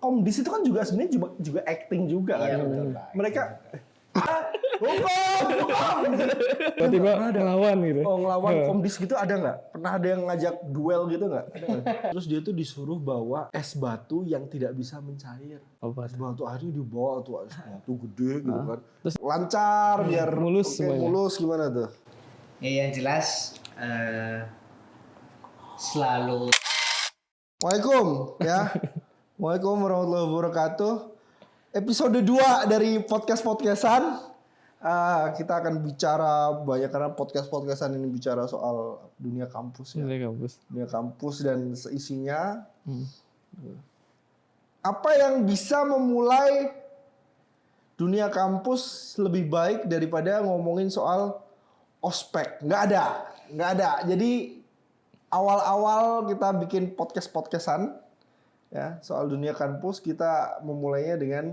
Komdis itu kan juga sebenarnya juga acting juga kan. Iya, betul, Pak. Mereka hukum. Tiba-tiba ngelawan gitu. Oh, ngelawan Komdis gitu ada nggak? Pernah ada yang ngajak duel gitu nggak? Ada nggak? Terus dia tuh disuruh bawa es batu yang tidak bisa mencair. Apa Es batu akhirnya dibawa tuh es batu gede gitu kan. Terus lancar biar mulus oke, semuanya. mulus gimana tuh? Ya yang jelas selalu Waalaikumsalam ya. Waalaikumsalam warahmatullahi wabarakatuh. Episode 2 dari podcast-podcastan. Kita akan bicara banyak karena podcast-podcastan ini bicara soal dunia kampus ya. Dunia kampus dan seisinya. Apa yang bisa memulai dunia kampus lebih baik daripada ngomongin soal ospek? Nggak ada. Jadi awal-awal kita bikin podcast-podcastan ya soal dunia kampus, kita memulainya dengan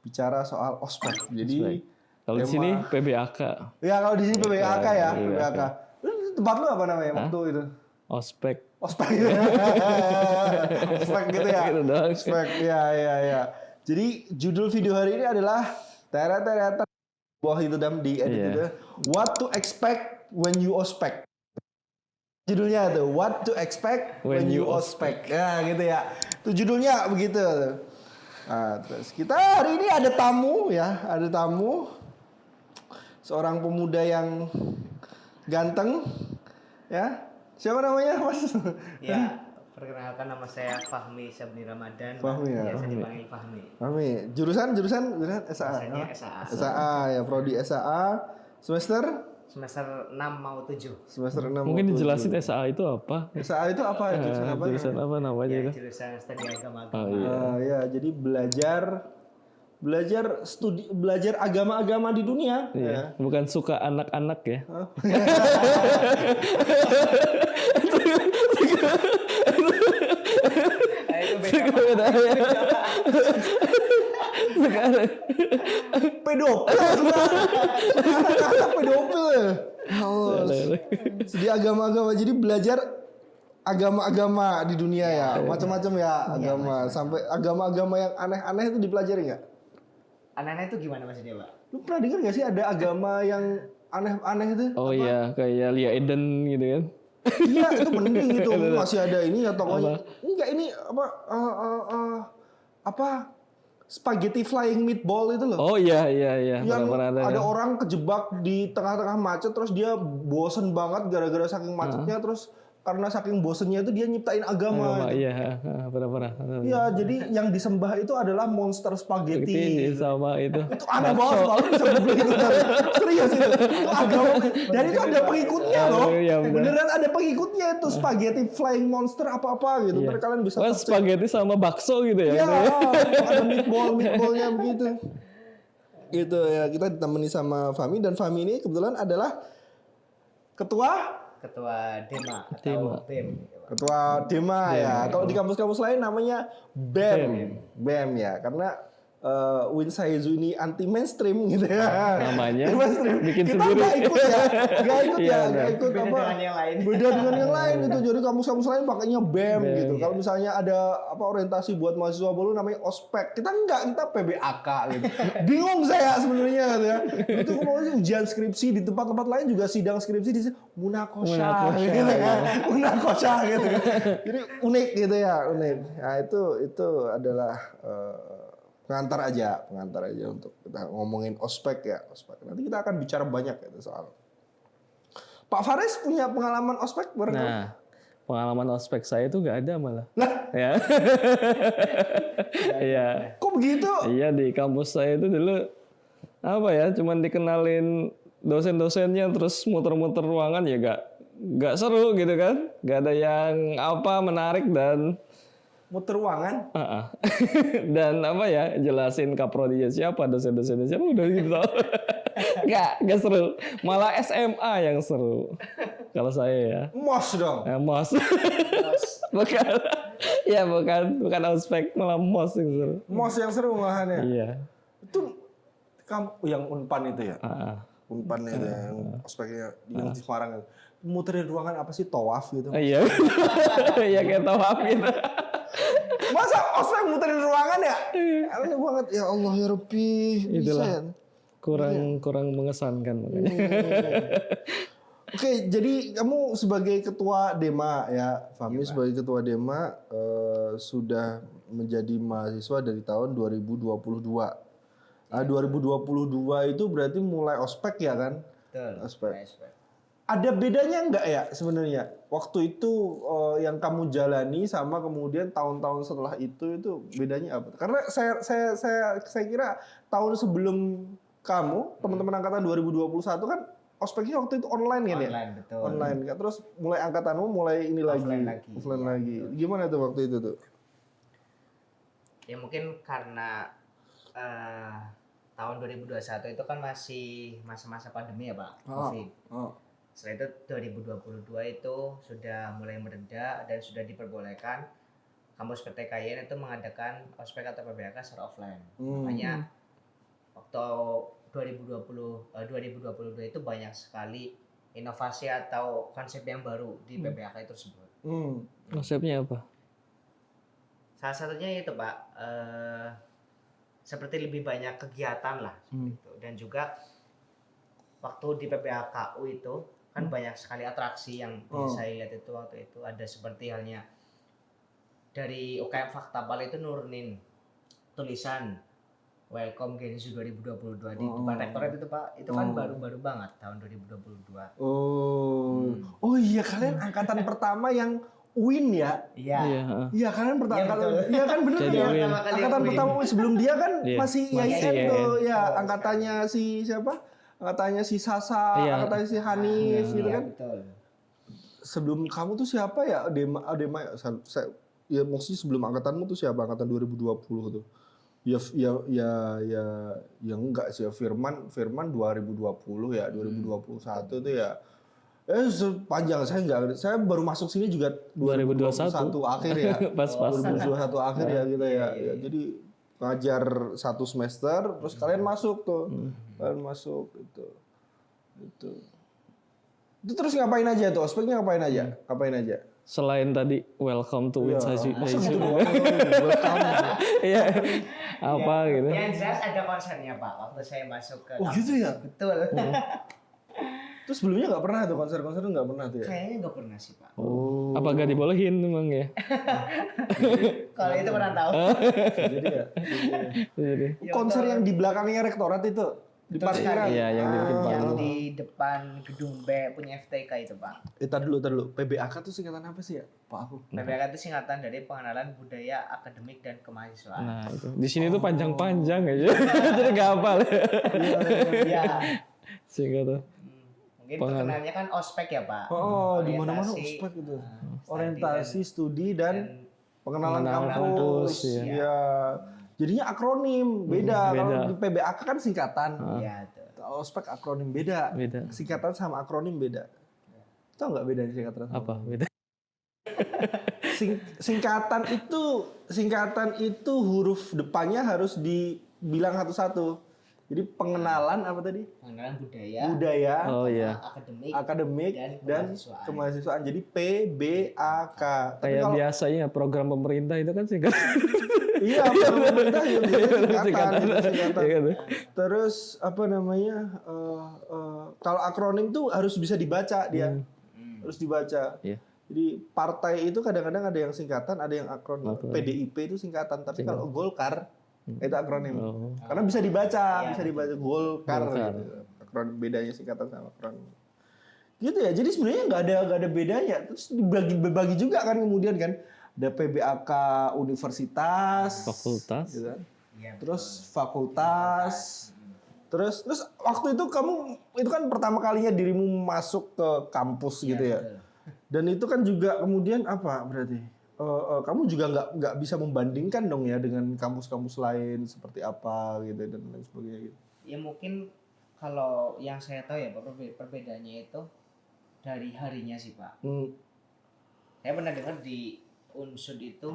bicara soal ospek. Jadi kalau di sini PBAK. Ya kalau di sini PBAK ya, PBAK. PBAK. Tempat lu apa namanya waktu itu? Ospek. Ospek. Ospek gitu ya. Gitu doang. Ospek. Ya. Jadi judul video hari ini adalah teret bawah itu dam di edit itu. What to expect when you ospek. Judulnya tuh What to expect when you ospek. Ya gitu ya. Itu judulnya begitu. Nah, terus kita hari ini ada tamu ya, ada tamu. Seorang pemuda yang ganteng ya. Siapa namanya, Mas? ya perkenalkan nama saya Fahmi Sabni Ramadan. Fahmi ya. Biasa dipanggil Fahmi. Fahmi. Jurusan SAA. Biasanya SAA. SAA ya, prodi SAA. Semester 6 mau 7. Semester 6. Mungkin dijelasin SAA itu apa? SAA itu apa? Jurusan apa namanya Ya, itu? jurusan studi agama. Ya, jadi belajar agama-agama di dunia. Iya. Bukan suka anak-anak ya. Itu beda. Pedofil. Anak-anak pedofil. Studi agama-agama, jadi belajar agama-agama di dunia ya, macam-macam ya agama. Sampai agama-agama yang aneh-aneh itu dipelajari nggak? Aneh-aneh itu gimana maksudnya, Pak? Lu pernah dengar nggak sih ada agama yang aneh-aneh itu? Oh iya, kayak Lia Eden gitu kan. Iya, itu mending itu masih ada ini ya tokohnya. Enggak, ini apa spaghetti flying meatball itu loh. Oh iya. Yang Pernah ada orang kejebak di tengah-tengah macet, terus dia bosen banget gara-gara saking macetnya, terus karena saking bosennya itu dia nyiptain agama. Iya, pernah. Iya, jadi yang disembah itu adalah monster spaghetti. Sama itu. Itu aneh banget, kalau bisa googling itu. Serius itu. Itu agama. Dan itu ada pengikutnya loh. Iya, benar. Beneran ada pengikutnya itu, spaghetti flying monster apa-apa gitu. Ntar kalian bisa Wah, spaghetti sama bakso gitu ya. Iya, ada meatballnya begitu. Gitu ya, kita ditemani sama Fahmi, dan Fahmi ini kebetulan adalah ketua Dema atau BEM. Ketua Dema ya. Kalau di kampus-kampus lain namanya BEM. BEM ya, karena Winsaizu ini anti mainstream gitu ya. Namanya bikin Kita sendiri. nggak ikut ya, nggak ikut Beda apa? dengan yang lain. Beda dengan yang lain itu. Jadi kampus-kampus lain pakainya BEM gitu. Kalau misalnya ada apa orientasi buat mahasiswa baru namanya ospek, kita enggak, kita PBAK gitu. Bingung saya sebenarnya gitu ya. Itu kemarin ujian skripsi di tempat-tempat lain juga sidang skripsi di sini munakosha gitu ya. Munakosha gitu. Jadi unik gitu ya, unik. Nah, itu adalah pengantar aja untuk kita ngomongin ospek ya, ospek. Nanti kita akan bicara banyak ya soal. Pak Faris punya pengalaman ospek bareng? Nah, pengalaman ospek saya itu nggak ada malah. Lah, Ya. Iya. kok begitu? Iya, di kampus saya itu dulu apa ya, cuman dikenalin dosen-dosennya terus muter-muter ruangan ya nggak seru gitu kan. Nggak ada yang apa menarik dan Muter ruangan? dan apa ya, jelasin kaprodinya siapa, dosen-dosennya siapa, udah gitu tau. Nggak seru. Malah SMA yang seru. Kalau saya ya. Mos dong. Mos. bukan. Ya bukan ospek, malah mos yang seru. Mos yang seru malahannya. Iya. Itu yang Unpan itu ya? Unpan itu ya, yang ospeknya yang di Semarang itu. Muterin ruangan apa sih, tawaf gitu? Iya. Iya kayak tawaf gitu. Masa ospek muterin ruangan ya? Aneh banget ya Allah ya Rabbi. Bisa Itulah. ya? Kurang mengesankan makanya. Oke, jadi kamu sebagai ketua Dema ya, Fahmi sebagai ketua Dema sudah menjadi mahasiswa dari tahun 2022. Nah, 2022 itu berarti mulai ospek ya kan? Betul. Ospek. Ospek. Ada bedanya nggak ya sebenarnya? Waktu itu yang kamu jalani sama kemudian tahun-tahun setelah itu bedanya apa? Karena saya kira tahun sebelum kamu, teman-teman angkatan 2021 kan ospeknya waktu itu online kan ya? Online, betul. Online kan. Terus mulai angkatanmu mulai ini Offline lagi, lagi. offline Iya, lagi. Gimana tuh waktu itu tuh? Ya mungkin karena tahun 2021 itu kan masih masa-masa pandemi ya Pak, COVID. Oh. Setelah itu 2022 itu sudah mulai mereda dan sudah diperbolehkan kampus PTKIN itu mengadakan ospek atau PBAK secara offline. Makanya waktu 2022 itu banyak sekali inovasi atau konsep yang baru di PBAK itu tersebut. Konsepnya apa? Salah satunya itu Pak, seperti lebih banyak kegiatan lah seperti itu. Dan juga waktu di PPAKU itu kan banyak sekali atraksi yang saya lihat itu waktu itu, ada seperti halnya dari UKM Faktabal itu nurunin tulisan Welcome Genzu 2022 di depan rektorat itu Pak. Itu kan baru-baru banget tahun 2022. Oh iya, kalian angkatan pertama yang win ya? Iya. Iya kalian pertama Iya, betul. Iya kan bener Jadi ya. win. Angkatan pertama win. Sebelum dia kan Iya. masih Masih IAIN tuh ya. Betul. Angkatannya si siapa? Angkatannya si Sasa, Iya. angkatannya si Hanif gitu Iya, kan. betul. Sebelum kamu tuh siapa ya? Dema ya maksudnya sebelum angkatanmu tuh siapa? Angkatan 2020 tuh. Ya enggak sih ya, Firman 2020 ya, 2021 tuh ya. Sepanjang saya baru masuk sini juga 2021 akhir ya. Pas-pasan. 2021 akhir ya gitu ya. Ya, jadi ngajar 1 semester terus kalian masuk tuh. Kalian masuk itu. Itu terus ngapain aja tuh? Ospeknya ngapain aja? Ngapain aja? Selain tadi welcome to Winsaji. Masa gitu doang? Welcome. Iya. Apa gitu. Yang jelas ada konsernya Pak waktu saya masuk ke Oh gitu ya? Betul. Terus sebelumnya nggak pernah tuh konser-konser nggak pernah tuh ya? Kayaknya nggak pernah sih Pak. Apa gak dibolehin emang ya? Kalau itu pernah tahu. Jadi ya. Jadi. Konser yang di belakangnya rektorat itu di parkiran. Iya, yang di depan. Yang di depan gedung B punya FTK itu Pak. Tar dulu. PBAK tuh singkatan apa sih ya? Pak aku. PBAK itu singkatan dari Pengenalan Budaya Akademik dan Kemahasiswaan. Nah itu. Di sini tuh panjang-panjang aja. Jadi gak hafal. Iya. Singkatan. Mungkin terkenalnya kan ospek ya Pak. Oh, di mana-mana ospek gitu. Orientasi, studi dan pengenalan Pengenalan kampus. kampus, Iya. Jadinya akronim, beda. Kalau beda. di PBAK kan singkatan. Iya tuh. Kalau ospek akronim beda. Beda. Singkatan sama akronim beda. Tahu nggak bedanya singkatan sama Apa? Beda. Singkatan itu huruf depannya harus dibilang satu-satu. Jadi pengenalan apa tadi? Pengenalan budaya, Budaya, Oh iya. akademik, dan kemahasiswaan. Jadi PBAK. Tapi Kayak kalau biasanya program pemerintah itu kan singkatan. iya pemerintah ya biasanya singkatan. Iya kan? Terus apa namanya? Kalau akronim tuh harus bisa dibaca dia. Harus dibaca. Iya. Jadi partai itu kadang-kadang ada yang singkatan, ada yang akronim. PDIP itu singkatan, tapi kalau Golkar itu akronim. Karena bisa dibaca, Golkar. Gitu. Akronim bedanya singkatan sama akronim. Gitu ya. Jadi sebenarnya nggak ada bedanya. Terus dibagi juga kan kemudian kan ada PBAK universitas, Fakultas. gitu kan. Iya, Terus fakultas. Terus waktu itu kamu itu kan pertama kalinya dirimu masuk ke kampus gitu ya. betul. Dan itu kan juga kemudian apa berarti? Kamu juga nggak bisa membandingkan dong ya dengan kampus-kampus lain seperti apa gitu dan lain sebagainya gitu. Ya mungkin kalau yang saya tahu ya perbedaannya itu dari harinya sih Pak. Saya pernah dengar di Unsud itu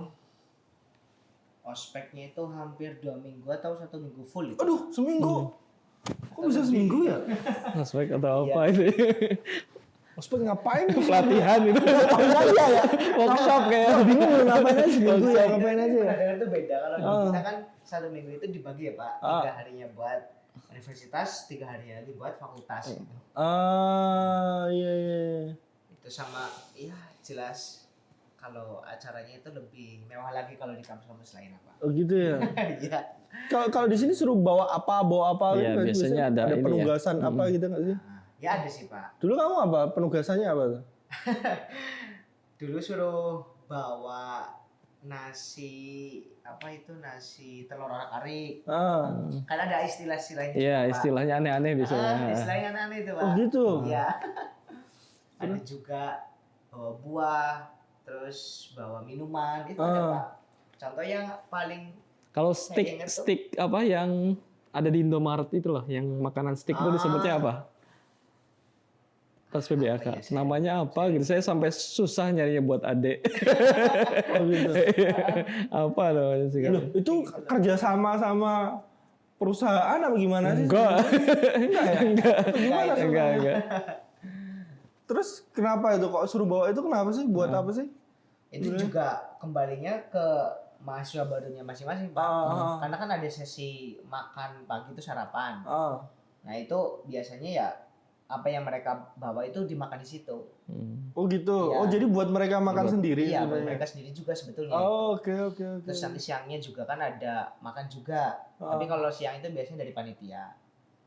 ospeknya itu hampir 2 minggu atau 1 minggu full itu. Aduh, seminggu. Kok bisa seminggu ya? Aspek atau apa itu? Ospek ngapain? Pelatihan itu. Enggak ya. Workshop kayak. Bingung lu ngapain aja seminggu ya, ngapain aja ya. Kadang itu beda kalau di kita kan 1 minggu itu dibagi ya Pak, 3 harinya buat universitas, 3 hari lagi buat fakultas gitu. Iya. Itu sama ya jelas kalau acaranya itu lebih mewah lagi kalau di kampus-kampus lain apa. Oh gitu ya. Iya. Kalau di sini suruh bawa apa Iya, gitu nggak sih? biasanya ada ini ya. penugasan apa gitu nggak sih? Ya ada sih Pak. Dulu kamu apa? Penugasannya apa tuh? Dulu suruh bawa nasi nasi telur arik. Kan ada istilah-istilahnya. Iya, Pak. istilahnya aneh-aneh biasanya. Istilahnya aneh-aneh itu Pak. Oh gitu. Iya. Ada juga bawa buah, terus bawa minuman itu ada Pak. Contoh yang paling Kalau Saya ingat tuh. stick apa yang ada di Indomaret itu loh, yang makanan stick itu disebutnya apa? Pas PBAK. Apa ya, saya- Namanya apa gitu. Saya sampai susah nyarinya buat adek. Oh gitu. Apa namanya sih? Loh, itu kerjasama sama perusahaan apa gimana sih? Enggak. Enggak ya? Atau gimana sih? Enggak. Terus kenapa itu kok suruh bawa itu kenapa sih? Buat apa sih? itu juga kembalinya ke mahasiswa barunya masing-masing Pak. Karena kan ada sesi makan pagi itu sarapan. Nah itu biasanya ya apa yang mereka bawa itu dimakan di situ. Oh gitu. Iya. Oh jadi buat mereka makan sendiri Iya, buat sebenarnya. mereka sendiri juga sebetulnya. Oh, oke. Terus nanti siangnya juga kan ada makan juga. Tapi kalau siang itu biasanya dari panitia.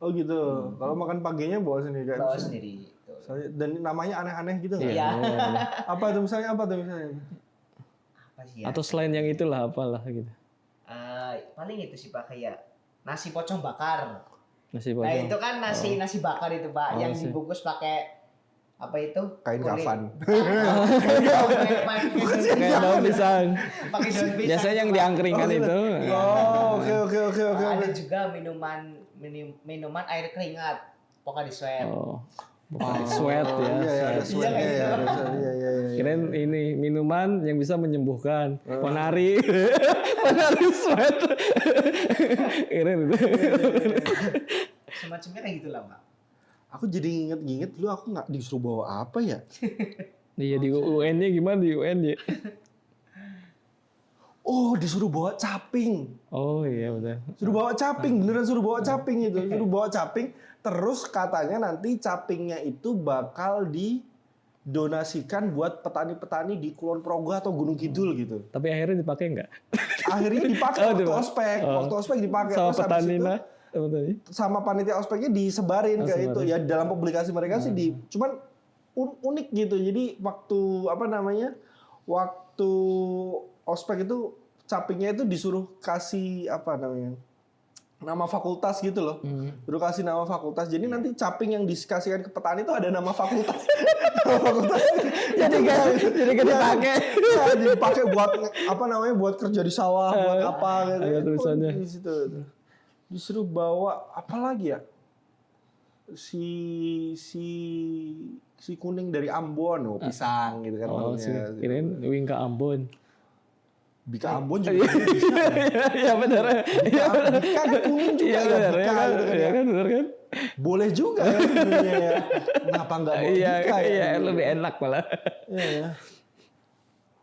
Oh gitu. Kalau makan paginya bawa sendiri kan? Bawa sendiri. Gitu. Dan namanya aneh-aneh gitu nggak? Iya. Apa tuh misalnya? Apa sih ya? Atau selain yang itulah apalah gitu. Paling itu sih Pak kayak nasi pocong bakar. Nasi Nah pocong. itu kan nasi bakar itu Pak yang sih. dibungkus pakai apa itu? Kain Kulit. kafan. Kayak daun pisang. Pakai daun pisang. Biasanya yang diangkringan itu. Oh, oke. Ada juga minuman air keringat. Pocari Sweat. Oh. Bukan sweat ya. Iya, ada Iya, sweatnya kayak ya. gitu. Iya. Kirain ini minuman yang bisa menyembuhkan. Ponari. Ponari sweat. Kirain itu. Semacamnya kayak gitulah Pak. Aku jadi inget dulu aku nggak disuruh bawa apa ya? Iya di UN-nya gimana di UN ya? Oh, disuruh bawa caping. Oh iya udah. Suruh bawa caping, beneran suruh bawa caping itu. Suruh bawa caping, terus katanya nanti capingnya itu bakal didonasikan buat petani-petani di Kulon Progo atau Gunung Kidul gitu. Tapi akhirnya dipakai nggak? Akhirnya dipakai waktu ospek. Waktu ospek dipakai. Sama Terus habis petani itu, nah. Apa tadi? sama panitia ospeknya disebarin ke itu. Ya dalam publikasi mereka sih cuman unik gitu. Jadi waktu waktu ospek itu capingnya itu disuruh kasih nama fakultas gitu loh. Suruh kasih nama fakultas. Jadi nanti caping yang dikasihkan ke petani itu ada nama fakultas. Nama fakultas. jadi kan dipakai. Ya, dipakai buat buat kerja di sawah, buat apa gitu. Ada tulisannya. Di situ. Disuruh bawa apa lagi ya? Si kuning dari Ambon, pisang gitu kan. Oh sih. namanya. Kirain Wingka Ambon. Bika Ambon juga bisa. Iya benar. Bika kan kuning juga Iya ya. benar. Bika gitu kan. Iya kan benar kan? Boleh juga ya sebenarnya ya. Kenapa enggak bawa Iya Bika ya? iya lebih enak malah. Iya.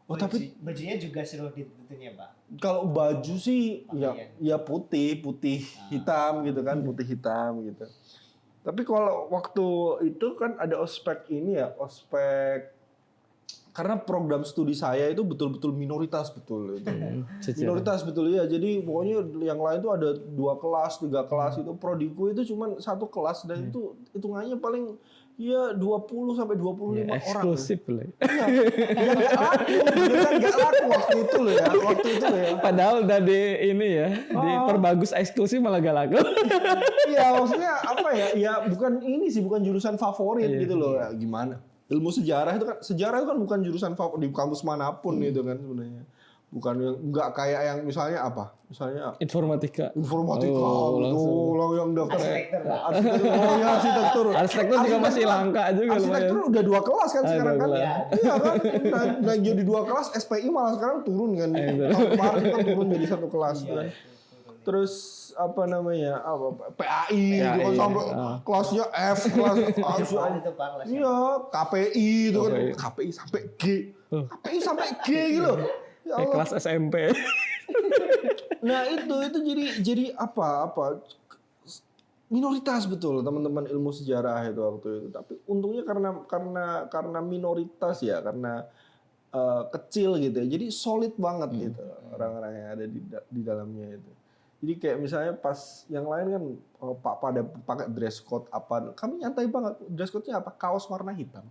Oh tapi bajunya juga seru ditentunya Pak. kalau baju sih Pakaian. ya putih hitam gitu kan, putih hitam gitu. Tapi kalau waktu itu kan ada ospek ini ya, ospek karena program studi saya itu betul-betul minoritas betul itu. Minoritas betul ya. Jadi pokoknya yang lain tuh ada 2 kelas, 3 kelas itu. Prodiku itu cuma 1 kelas dan itu hitungannya paling ya 20 sampai 25 orang. Eksklusif lah. Iya, ya nggak laku, beneran nggak laku waktu itu loh ya, Padahal udah di ini ya, diperbagus eksklusif malah gak laku. Iya, maksudnya apa ya? Ya bukan ini sih, bukan jurusan favorit gitu loh. Ya, gimana? Ilmu sejarah itu kan bukan jurusan favorit di kampus manapun gitu kan sebenarnya. Bukan yang nggak kayak yang misalnya apa? Misalnya Informatika. informatika, betul yang daftar Arsitektur, Pak. arsitektur. Arsitektur juga masih langka juga Arsitektur lumayan. udah 2 kelas kan sekarang kan? 2 kelas. Iya kan? Nah, jadi 2 kelas, SPI malah sekarang turun kan. Tahun kemarin kan turun jadi 1 kelas kan. terus apa namanya? PAI gitu kan, PAI, sampai kelasnya F, kelas Apaan itu Pak kelasnya? iya, KPI itu kan, KPI. KPI sampai G. KPI sampai G gitu. Ya Kayak Allah. kelas SMP. Nah, itu jadi apa minoritas betul teman-teman ilmu sejarah itu waktu itu. Tapi untungnya karena minoritas ya, karena kecil gitu ya. Jadi solid banget gitu orang-orang yang ada di dalamnya itu. Jadi kayak misalnya pas yang lain kan pada pakai dress code apa, kami nyantai banget. Dress code-nya apa? Kaos warna hitam.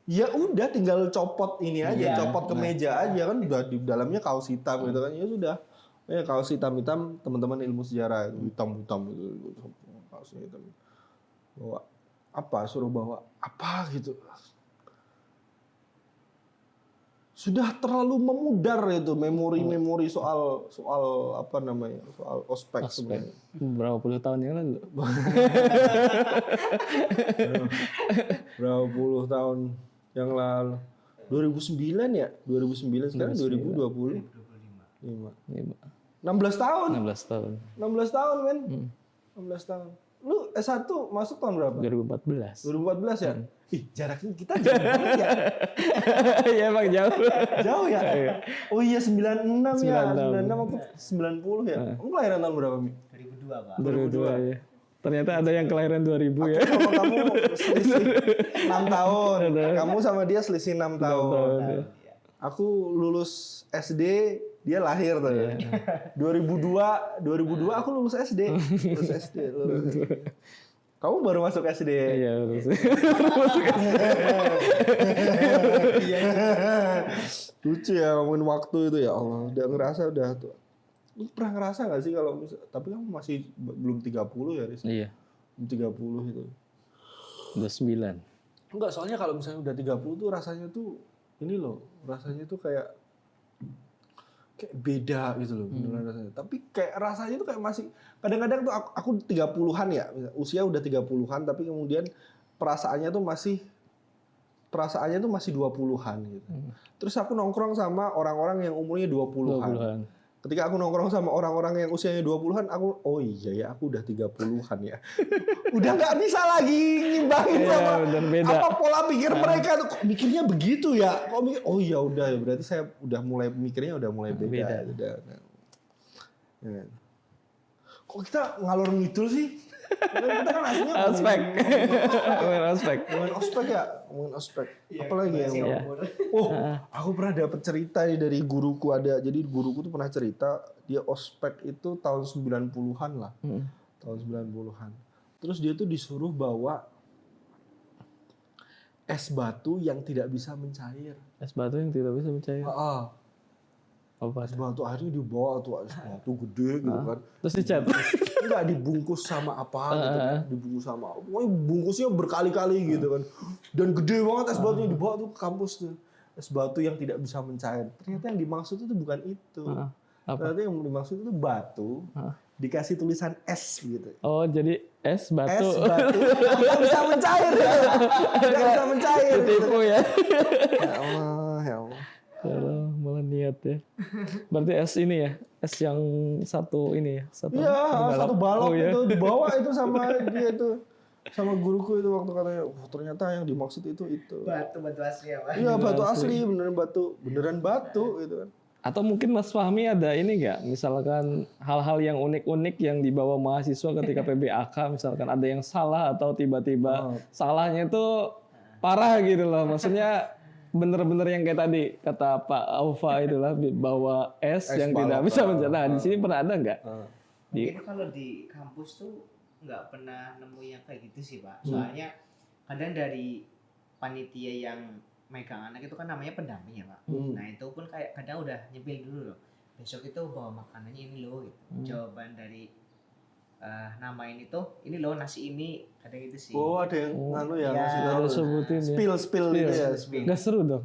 Ya udah tinggal copot ini aja, copot kemeja aja kan udah di dalamnya kaos hitam gitu kan. Ya sudah. Ya kaos hitam-hitam teman-teman ilmu sejarah itu hitam-hitam gitu. Kaosnya hitam. Bawa apa? Suruh bawa apa gitu. Sudah terlalu memudar itu memori soal apa namanya? Soal ospek sebenarnya. Berapa puluh tahun yang lalu? Berapa puluh tahun yang lalu? 2009 ya? 2009 sekarang 2020. 16 tahun. 16 tahun. 16 tahun, men. 16 tahun. Lu S1 masuk tahun berapa? 2014. 2014 ya? Ih, jaraknya kita jauh banget ya. Iya emang jauh. Jauh ya? Oh iya 96 ya. 96. 96 aku 90 ya. Kamu kelahiran tahun berapa, Mi? 2002 Pak. 2002 ya. Ternyata ada yang kelahiran 2000 ya. Sama kamu selisih 6 tahun. Kamu sama dia selisih 6 tahun. Aku lulus SD, dia lahir tuh. 2002 aku lulus SD. Lulus SD. Kamu baru masuk SD. Iya, terus. Lucu ya ngomongin waktu itu ya Allah. Udah ngerasa udah tuh. Lu pernah ngerasa gak sih kalau tapi kamu masih belum 30 ya, Riz? Iya. Belum 30 itu. Udah 9. Enggak, soalnya kalau misalnya udah 30 tuh rasanya tuh ini loh, rasanya tuh kayak beda gitu loh beneran rasanya. Tapi kayak rasanya tuh kayak masih kadang-kadang tuh aku 30-an ya, usia udah 30-an tapi kemudian perasaannya tuh masih 20-an gitu. Terus aku nongkrong sama orang-orang yang umurnya 20-an. Ketika aku nongkrong sama orang-orang yang usianya 20-an, aku oh iya ya, aku udah 30-an ya. Udah nggak bisa lagi ngimbangin sama apa pola pikir mereka tuh. Kok mikirnya begitu ya? Kok mikir oh iya udah ya, berarti saya udah mulai mikirnya udah mulai beda. Udah. Ya. Kok kita ngalor ngidul sih? Kita kan aslinya Ospek. ngomongin ospek ya, ngomongin ospek. Apalagi yang Iya. aku pernah dapat cerita nih dari guruku ada. Jadi guruku tuh pernah cerita dia ospek itu tahun 90-an lah. Tahun 90-an. Terus dia tuh disuruh bawa es batu yang tidak bisa mencair. Es batu yang tidak bisa mencair. Es batu akhirnya dibawa tuh es batu gede gitu kan. Terus dicat. Enggak dibungkus sama apa gitu kan. Dibungkus sama pokoknya bungkusnya berkali-kali gitu kan. Dan gede banget es batunya dibawa tuh ke kampus tuh. Es batu yang tidak bisa mencair. Ternyata yang dimaksud itu bukan itu. Ternyata yang dimaksud itu batu dikasih tulisan es gitu. Oh, jadi es batu. Es batu tidak bisa mencair. Tidak bisa mencair. Ditipu ya. Ya Allah, ya Allah. Kalau malah niat ya. Berarti es ini ya, es yang satu ini ya, Iya, satu balok ya. itu dibawa itu sama dia itu. Sama guruku itu waktu katanya, ternyata yang dimaksud itu. Batu asli ya Pak. Iya, batu asli, beneran batu gitu kan. Atau mungkin Mas Fahmi ada ini nggak, misalkan hal-hal yang unik-unik yang dibawa mahasiswa ketika PBAK, misalkan ada yang salah atau tiba-tiba salahnya itu parah gitu loh, maksudnya bener-bener yang kayak tadi kata Pak Aufa itulah bawa es yang tidak bisa mencair. Nah di sini pernah ada nggak? Mungkin kalau di kampus tuh nggak pernah nemu yang kayak gitu sih Pak. Soalnya kadang dari panitia yang megang anak itu kan namanya pendamping ya Pak. Nah itu pun kayak kadang udah nyepil dulu loh. Besok itu bawa makanannya ini loh gitu. Jawaban dari namain itu ini loh nasi ini kadang gitu sih. Oh ada yang nganu ya, Iya, ngasih tahu. Ada sebutin ya. Spill gitu ya. Nggak seru dong.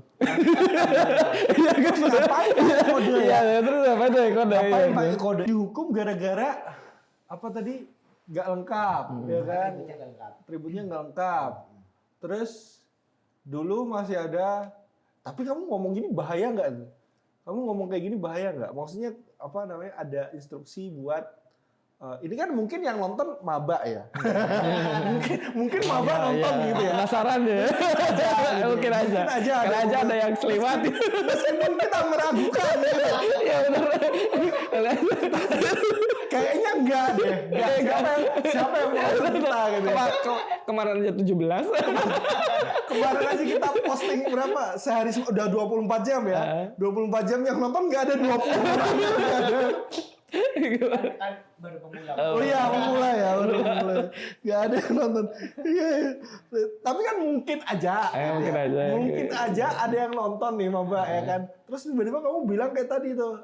Ngapain pakai kode ya? Iya, terus apa tuh kode? Ngapain pakai kode? Dihukum gara-gara apa tadi? Nggak lengkap, ya kan? Atributnya nggak lengkap. Terus dulu masih ada, tapi kamu ngomong gini bahaya nggak? Kamu ngomong kayak gini bahaya nggak? Maksudnya ada instruksi buat ini kan mungkin yang nonton maba ya. mungkin maba nonton gitu ya. Penasaran ya. Mungkin aja. Mungkin aja ada yang seliwat. Meskipun kita meragukan gitu. Ya benar. Kayaknya enggak deh. Siapa yang mau kita gitu. Kemarin aja 17. Kemarin aja kita posting berapa? Sehari udah 24 jam ya. 24 jam yang nonton enggak ada 20 orang. Kan baru pemula. Oh iya, pemula ya, pemula. Gak ada yang nonton. Iya. Tapi kan mungkin aja. Mungkin aja ada yang nonton nih, Mbak ya kan. Terus tiba-tiba kamu bilang kayak tadi tuh,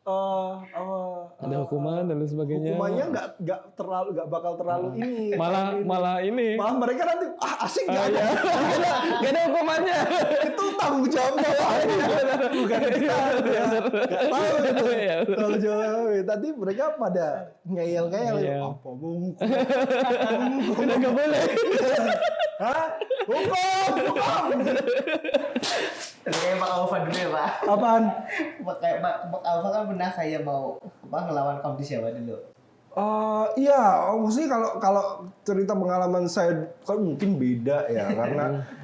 ada hukuman dan lain sebagainya. Hukumannya nggak bakal terlalu ini. Malah ini. Malah mereka nanti asik nggak ada. Gak ada hukumannya. Itu tanggung jawab bukan kita. Nggak tahu itu. Tanggung jawab. Tadi mereka pada ngeyel-ngeyel. Apa mau hukum? Udah nggak boleh. Hah? Hukum. Kayak Pak Alfa dulu ya Pak. Apaan? Kayak Pak Alfa kan pernah saya mau ngelawan Komdis ya Pak dulu. Iya, maksudnya kalau cerita pengalaman saya kan mungkin beda ya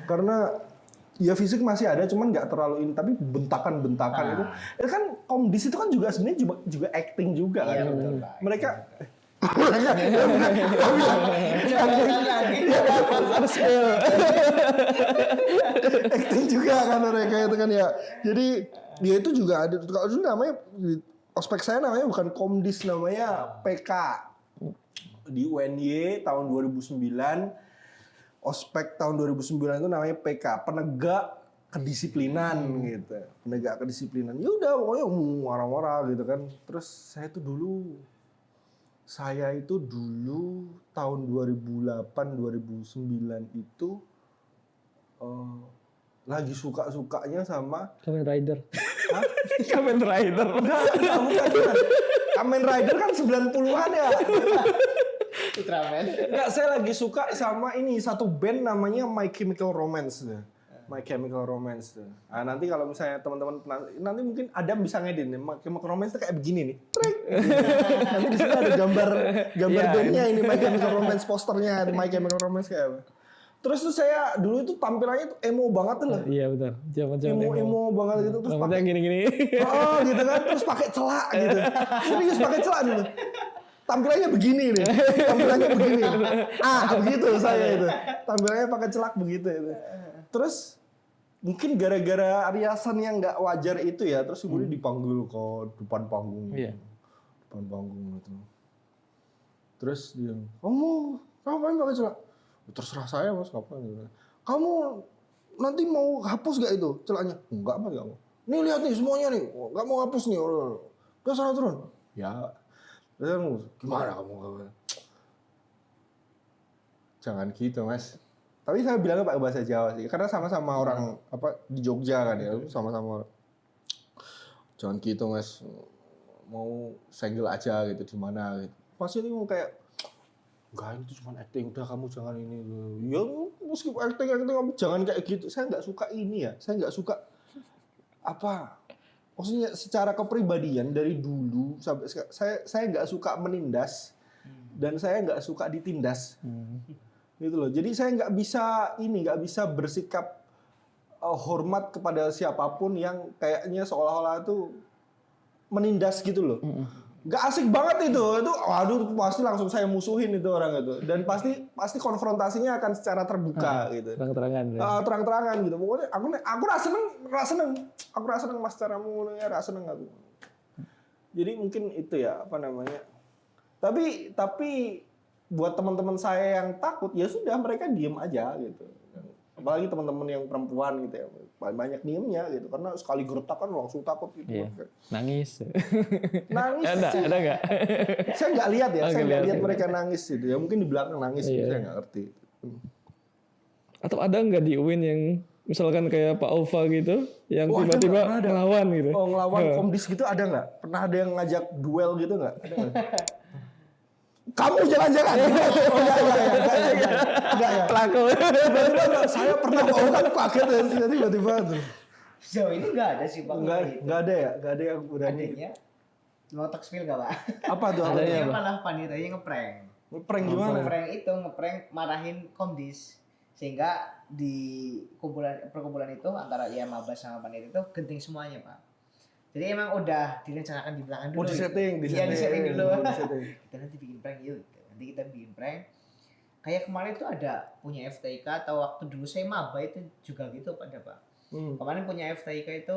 karena ya fisik masih ada cuman nggak terlalu ini tapi bentakan-bentakan itu kan Komdis itu kan juga sebenarnya juga acting juga kan. Iya, betul, Pak. Mereka acting juga kan mereka itu kan ya. Jadi dia itu juga ada kalau dulu namanya ospek saya namanya bukan Komdis namanya PK. Di UNY tahun 2009 ospek tahun 2009 itu namanya PK, penegak kedisiplinan gitu. Penegak kedisiplinan. Ya udah pokoknya marah-marah gitu kan. Terus saya itu dulu tahun 2008 2009 itu lagi suka-sukanya sama Kamen Rider. Hah? Kamen Rider. Enggak, bukan. Kamen Rider kan 90-an ya. Ultraman. Enggak, saya lagi suka sama ini satu band namanya My Chemical Romance. My Chemical Romance tuh. Nah, nanti kalau misalnya teman-teman nanti mungkin Adam bisa ngedit nih. My Chemical Romance tuh kayak begini nih. Trek. Nanti di sini ada gambar bandnya ini My Chemical Romance posternya My Chemical Romance kayak apa. Terus tuh saya dulu itu tampilannya tuh emo banget tuh lah. Iya betul. Zaman-zaman Emo banget gitu terus pakai gini-gini. Oh gitu kan terus pakai celak gitu. Serius pakai celak dulu. Tampilannya begini nih. Tampilannya begini. Begitu saya itu. Tampilannya pakai celak begitu itu. Terus mungkin gara-gara riasan yang nggak wajar itu ya, terus kemudian dipanggil ke depan panggung. Iya. Depan panggung gitu. Terus dia, kamu ngapain pakai celak? Terserah saya mas, ngapain gitu. Kamu nanti mau hapus gak itu celaknya? Enggak mas, enggak mau. Nih lihat nih semuanya nih, nggak mau hapus nih. Udah sana turun. Ya. Terus gimana kamu? Jangan gitu mas. Tapi saya bilangnya pakai bahasa Jawa sih, karena sama-sama orang di Jogja kan ya, sama-sama. Jangan gitu mas, mau senggel aja gitu di mana gitu. Pasti itu kayak, enggak itu cuma acting, udah kamu jangan ini. Ya meskipun acting kamu jangan kayak gitu. Saya nggak suka ini ya, saya nggak suka maksudnya secara kepribadian dari dulu sampai saya nggak suka menindas dan saya nggak suka ditindas. Gitu loh. Jadi saya nggak bisa bersikap hormat kepada siapapun yang kayaknya seolah-olah itu menindas gitu loh. Nggak asik banget itu. Waduh pasti langsung saya musuhin itu orang itu. Dan pasti konfrontasinya akan secara terbuka gitu. Terang-terangan. Terang-terangan gitu. Pokoknya aku rasa seneng. Aku rasa seneng mas caramu ya rasa seneng aku. Jadi mungkin itu ya Tapi buat teman-teman saya yang takut ya sudah mereka diem aja gitu. Apalagi teman-teman yang perempuan gitu ya banyak diemnya gitu karena sekali gertak kan langsung takut gitu. Iya. Nangis Ada nggak? Saya nggak lihat ya, saya nggak lihat mereka nangis gitu ya mungkin di belakang nangis gitu, saya nggak ngerti. Atau ada nggak di UIN yang misalkan kayak Pak Ova gitu yang tiba-tiba ngelawan gitu? Ngelawan Komdis gitu ada nggak? Pernah ada yang ngajak duel gitu nggak? Ada nggak? Kamu jangan-jangan. Enggak ya. Pelaku. Tiba-tiba saya pernah kan kaget ya tiba-tiba tuh. Sejauh ini nggak ada sih Pak. Enggak ada ya? Enggak ada yang berani. Adanya Mau talk spill gak Pak? Apa tuh? Ada ya, Dia Pak? malah panitanya ngeprank. Prank gimana? Ngeprank marahin Komdis. Sehingga di perkumpulan itu antara ya maba sama panitia itu genting semuanya Pak. Jadi emang udah direncanakan di belakang dulu. Oh, disetting dulu. Disetting. Kita nanti bikin prank yuk. Nanti kita bikin prank. Kayak kemarin tuh ada punya FTIK atau waktu dulu saya maba itu juga gitu pada Pak. Kemarin punya FTIK itu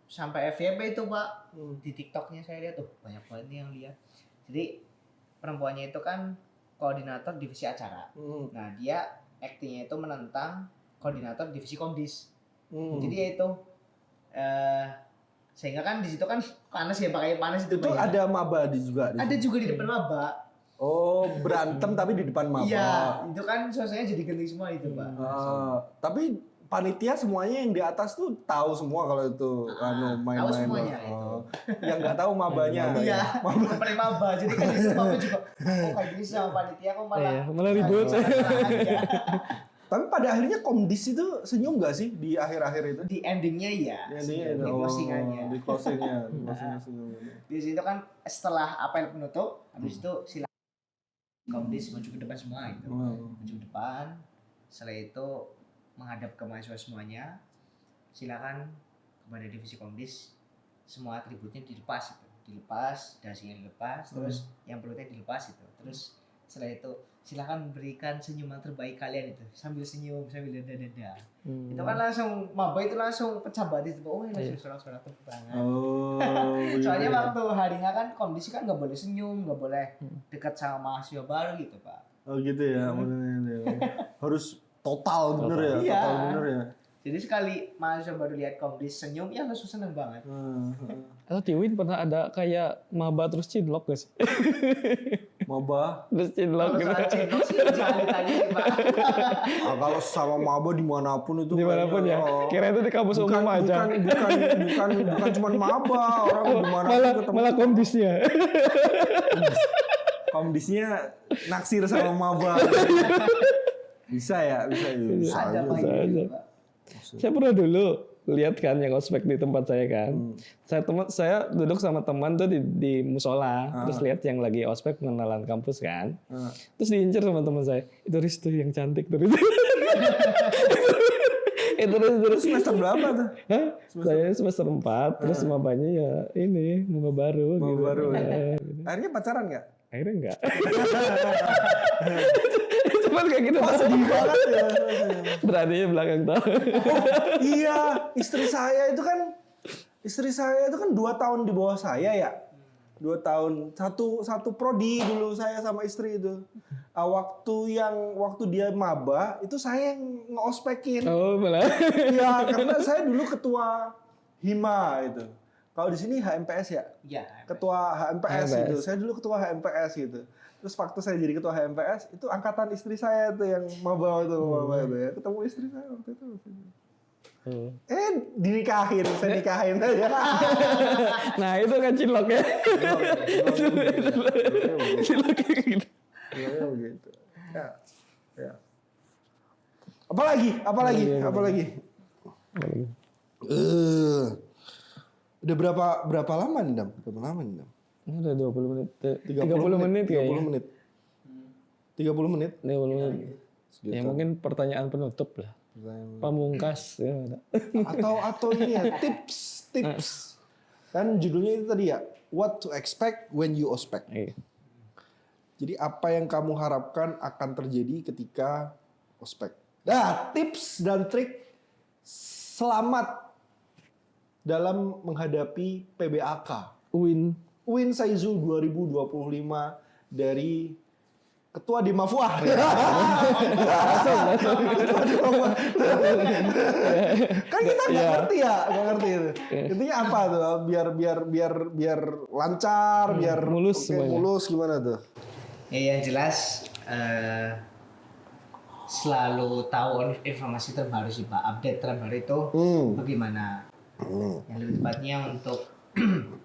sampai FYP itu Pak. Di TikToknya saya lihat tuh banyak banget nih yang lihat. Jadi perempuannya itu kan koordinator divisi acara. Nah dia actingnya itu menentang koordinator divisi Komdis. Jadi ya itu sehingga kan di situ kan panas ya pakai panas itu. Itu Pak, ada maba juga. ada juga di depan maba. Oh, berantem tapi di depan maba. Iya, itu kan suasananya jadi genting semua itu Pak. Tapi panitia semuanya yang di atas tuh tahu semua kalau itu main-main. Tahu semuanya itu. Yang nggak tahu mabanya. Iya, mempelai maba. Jadi kan di situ maba juga. Oh kayak gini sama panitia kok malah. Iya, malah ribut. Tapi pada akhirnya Komdis itu senyum nggak sih di akhir-akhir itu? Di endingnya iya. Di closingannya. Di closingnya. senyum. Di situ kan setelah apel penutup, habis itu silakan Komdis maju ke depan semua gitu. Maju ke depan. Setelah itu menghadap ke mahasiswa semuanya. Silakan kepada divisi Komdis semua atributnya dilepas itu. Dilepas, dasinya dilepas, terus yang perutnya dilepas itu. Terus setelah itu silakan berikan senyuman terbaik kalian itu sambil senyum sambil dada. Itu kan langsung maba itu langsung pecah batin itu. Oh, langsung sorak-sorak tepuk tangan. Soalnya waktu harinya kan kondisi kan nggak boleh senyum, nggak boleh dekat sama mahasiswa baru gitu Pak. Oh gitu ya, maksudnya harus total bener ya, Iya. total bener ya. Jadi sekali mahasiswa baru lihat Komdis senyum, ya langsung seneng banget. Atau di UIN pernah ada kayak maba terus cinlok gak sih? Maba. Terus cinlok gitu. Soal cendok sih jangan ditanya sih Pak. Kalau sama maba dimanapun itu. Dimanapun ya. Kira itu di kampus umum aja. Bukan cuma maba, orang dimanapun ketemu. Malah Komdisnya. Komdisnya naksir sama maba. Bisa ya. Ada Pak aja. ini Pak. Saya pernah dulu lihat kan yang ospek di tempat saya kan. Saya duduk sama teman tuh di musola, terus lihat yang lagi ospek pengenalan kampus kan. Terus diincar sama teman saya. Itu Ristu yang cantik tuh. Itu terus Semester berapa tuh? Hah? Saya semester 4, terus mabanya ya ini maba baru Maba gitu. baru. Gitu. Akhirnya pacaran nggak? Akhirnya enggak. Cuman kayak gitu. Sedih banget ya. Beraninya belakang tahun. Iya, istri saya itu kan 2 tahun di bawah saya ya. 2 tahun, satu prodi dulu saya sama istri itu. Waktu dia maba itu saya yang ngeospekin. Oh, malah. Iya, karena saya dulu ketua Hima itu. Kalau di sini HMPS ya? Iya. Ketua HMPS gitu. Saya dulu ketua HMPS gitu. Terus waktu saya jadi ketua HMPS, itu angkatan istri saya tuh yang maba itu ya. Ketemu istri saya waktu itu. Dinikahin, saya nikahin aja. Nah, itu kan cilok ya. Cilok kayak gitu. Iya begitu. Ya. Apalagi? Udah berapa lama nih, Dam? Ini udah 20 menit. 30 menit kayaknya. 30 menit. 30 menit. Segitu. Ya mungkin pertanyaan penutup lah. Pamungkas ya. Atau ini ya, tips. Kan judulnya itu tadi ya, what to expect when you ospek. Iya. Jadi apa yang kamu harapkan akan terjadi ketika ospek. Nah, tips dan trik selamat dalam menghadapi PBAK. UIN Saizul 2025 dari Ketua Dimafuah. Langsung. Kan kita nggak ngerti itu. Intinya apa tuh? Biar lancar, biar mulus gimana tuh? Ya yang jelas selalu tahu informasi terbaru sih Pak. Update terbaru itu bagaimana? Yang lebih tepatnya untuk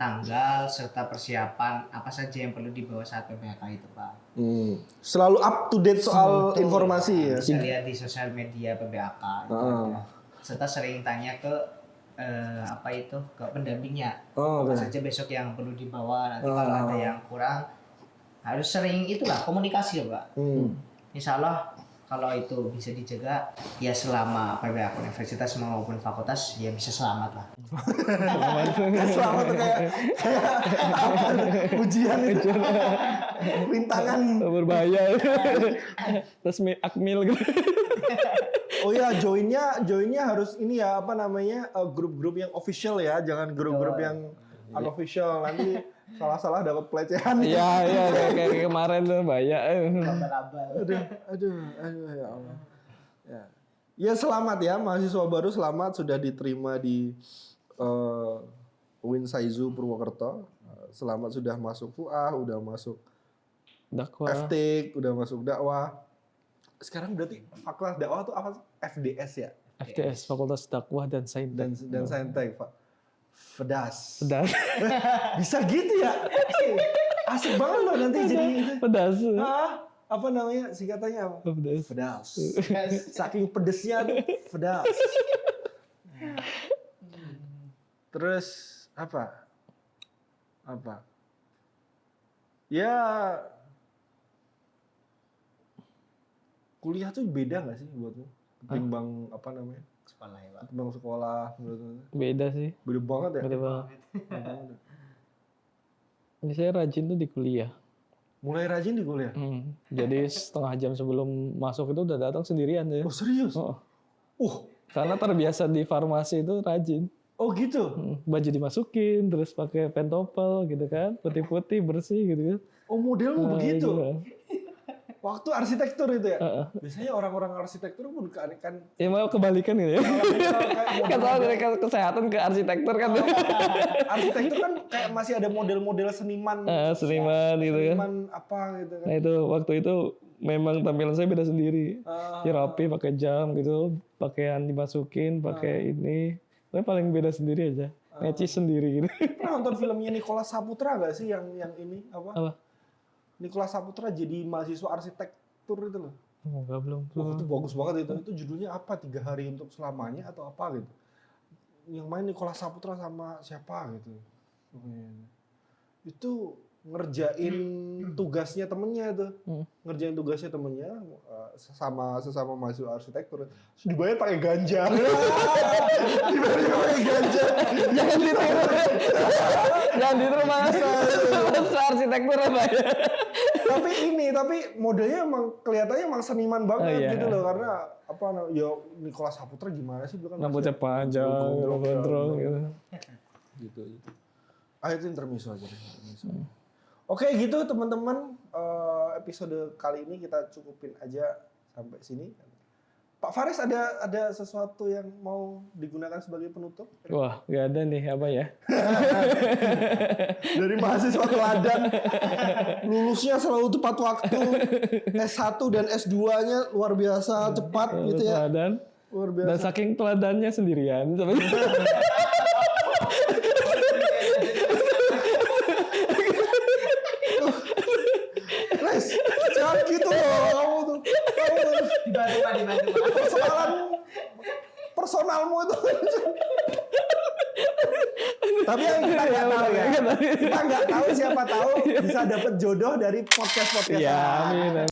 tanggal serta persiapan apa saja yang perlu dibawa saat PBAK itu Pak. Selalu up to date soal informasi ya. Bisa lihat di sosial media PBAK. Serta sering tanya ke apa itu ke pendampingnya. Oh, Apa oke. saja besok yang perlu dibawa, nanti kalau ada yang kurang harus sering itulah komunikasi ya Pak. Insya Allah kalau itu bisa dijaga ya selama PBA universitas maupun fakultas ya bisa selamat lah. Selamat tuh kayak apa, ujian itu. Rintangan. Berbahaya. Terus akmil gitu. Oh ya, joinnya harus ini ya, apa namanya, grup-grup yang official ya, jangan grup-grup yang unofficial, nanti salah-salah dapat pelecehan. Iya, kayak kemarin tuh bahaya. Abal-abal. Aduh, ya Allah. Ya selamat ya, mahasiswa baru selamat sudah diterima di UIN Saizu Purwokerto. Selamat sudah masuk FUA, udah masuk Dakwah. FTIK, udah masuk dakwah. Sekarang berarti fakultas dakwah tuh apa? FDS ya? FDS Fakultas Dakwah dan Saintek. Dan Saintek, Pak. Pedas. Pedas. Bisa gitu ya? Asik banget loh nanti jadi itu. Pedas. Apa namanya? Singkatannya apa? Pedas. Pedas. Saking pedesnya tuh pedas. Terus apa? Ya kuliah tuh beda nggak sih buat lu? Ketimbang apa namanya? Sekolah ya Pak. Ketimbang sekolah menurut lu? Beda sih. Beda banget ya? Beda banget. Ini saya rajin tuh di kuliah. Mulai rajin di kuliah? Jadi setengah jam sebelum masuk itu udah datang sendirian ya. Oh serius? Oh. Uh, Karena terbiasa di farmasi itu rajin. oh gitu? Baju dimasukin, terus pakai pentopel gitu kan. Putih-putih, bersih gitu kan. Oh modelmu begitu? Iya. Waktu arsitektur itu ya? Biasanya orang-orang arsitektur pun kan Ya mau kebalikan gitu ya. Kan soal dari kesehatan ke arsitektur kan. arsitektur kan kayak masih ada model-model seniman. Seniman gitu kan. Seniman apa gitu kan. Nah itu waktu itu memang tampilan saya beda sendiri. Ya rapi, pakai jam gitu, pakaian dimasukin, pakai ini. Saya paling beda sendiri aja. Necis sendiri gitu. Pernah nonton filmnya Nicholas Saputra gak sih yang ini apa? Nicholas Saputra jadi mahasiswa arsitektur itu loh. Oh, enggak belum. Wah, itu bagus banget itu. Itu judulnya apa? 3 hari untuk selamanya atau apa gitu. Yang main Nicholas Saputra sama siapa gitu. Itu ngerjain tugasnya temennya itu. Ngerjain tugasnya temennya sesama mahasiswa arsitektur. Terus dibayar pakai ganja. Dibayar pakai ganja. Jangan ditiru. Jangan ditiru mahasiswa arsitektur apa ya. tapi modelnya emang kelihatannya emang seniman banget gitu loh, karena apa ya Nicholas Saputra gimana sih, bukan Rambutnya panjang, gondrong gitu. gitu. Itu intermezzo aja deh. Oke gitu teman-teman, episode kali ini kita cukupin aja sampai sini. Pak Faris ada sesuatu yang mau digunakan sebagai penutup? Wah, nggak ada nih apa ya? Dari mahasiswa teladan, lulusnya selalu tepat waktu, S1 dan S2-nya luar biasa cepat gitu ya. Teladan. Luar biasa. Dan saking teladannya sendirian. Guys, jangan gitu loh kamu tuh. Dibantu Pak. Persoalan personalmu itu. Tapi yang kita nggak tahu ya. Kita nggak tahu, siapa tahu bisa dapet jodoh dari podcast-podcast. Ya, amin.